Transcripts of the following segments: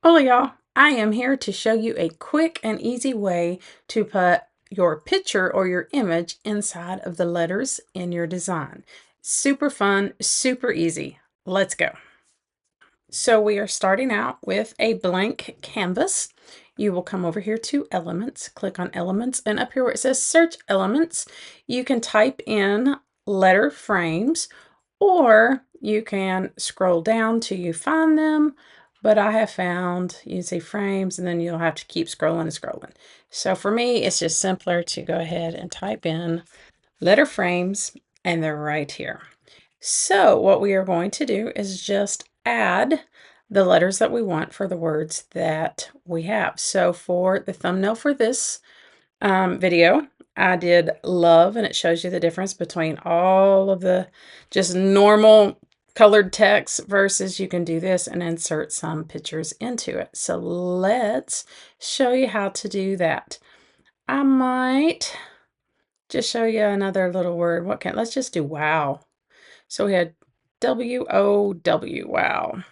Hola y'all, I am here to show you a quick and easy way to put your picture or your image inside of the letters in your design. Super fun, super easy. Let's go. So we are starting out with a blank canvas. You will come over here to Elements, click on Elements, and up here where it says Search Elements, you can type in letter frames, or you can scroll down till you find them, but I have found, you see frames, and then you'll have to keep scrolling and scrolling. So for me, it's just simpler to go ahead and type in letter frames, and they're right here. So what we are going to do is just add the letters that we want for the words that we have. So for the thumbnail for this video, I did love, and it shows you the difference between all of the just normal colored text versus you can do this and insert some pictures into it. So let's show you how to do that. I might just show you another little word. Let's just do wow. So we had W-O-W, wow.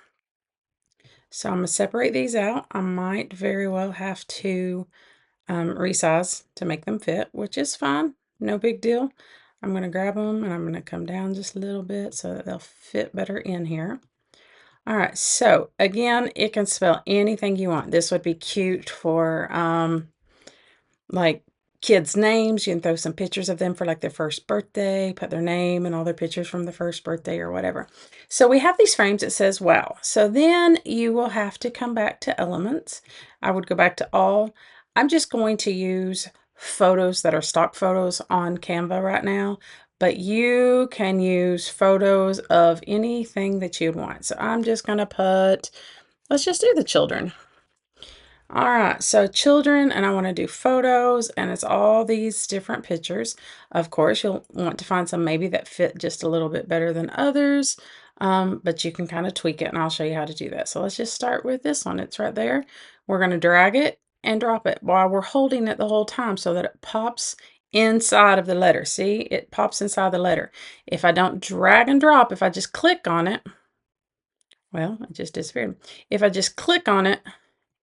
So I'm going to separate these out. I might very well have to resize to make them fit, which is fine. No big deal. I'm going to grab them and I'm going to come down just a little bit so that they'll fit better in here. All right, so again, it can spell anything you want. This would be cute for like kids' names. You can throw some pictures of them for like their first birthday, put their name and all their pictures from the first birthday or whatever. So we have these frames that says wow. So then you will have to come back to Elements. I would go back to All. I'm just going to use photos that are stock photos on Canva right now, but you can use photos of anything that you'd want. So I'm just going to put, let's just do the children. All right, so children, and I want to do photos, and it's all these different pictures. Of course, you'll want to find some maybe that fit just a little bit better than others, but you can kind of tweak it, and I'll show you how to do that. So let's just start with this one. It's right there. We're going to drag it and drop it while we're holding it the whole time so that it pops inside of the letter. See, it pops inside the letter. If I don't drag and drop, if I just click on it, well, it just disappeared. If I just click on it,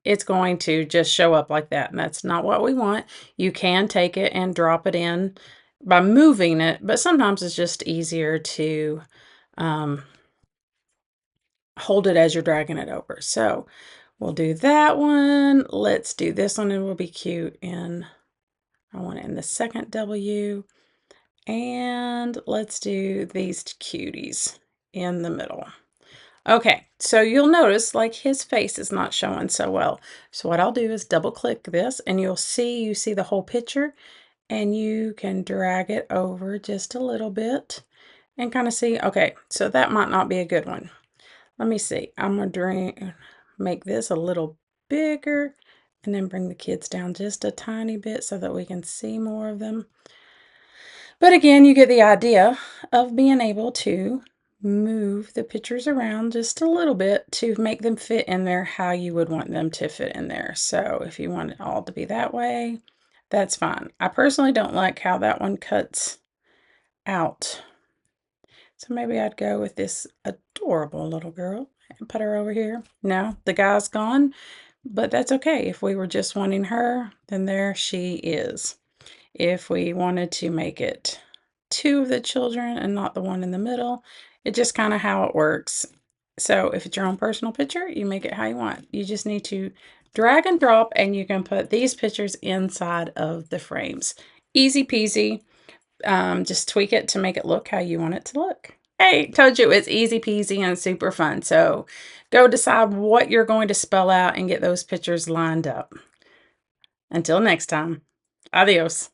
it's going to just show up like that, and that's not what we want. You can take it and drop it in by moving it, but sometimes it's just easier to hold it as you're dragging it over. So we'll do that one. Let's do this one, and it will be cute. And I want it in the second W. And let's do these cuties in the middle. Okay, so you'll notice like his face is not showing so well. So what I'll do is double click this and you see the whole picture, and you can drag it over just a little bit and kind of see, okay, so that might not be a good one. Let me see. I'm going to make this a little bigger and then bring the kids down just a tiny bit so that we can see more of them. But again, you get the idea of being able to move the pictures around just a little bit to make them fit in there how you would want them to fit in there. So if you want it all to be that way, that's fine. I personally don't like how that one cuts out. So maybe I'd go with this adorable little girl and put her over here. No, the guy's gone, but that's okay. If we were just wanting her, then there she is. If we wanted to make it two of the children and not the one in the middle, it's just kind of how it works. So if it's your own personal picture, you make it how you want. You just need to drag and drop, and you can put these pictures inside of the frames. Easy peasy. Just tweak it to make it look how you want it to look. Hey, told you it's easy peasy and super fun. So go decide what you're going to spell out and get those pictures lined up. Until next time, adios.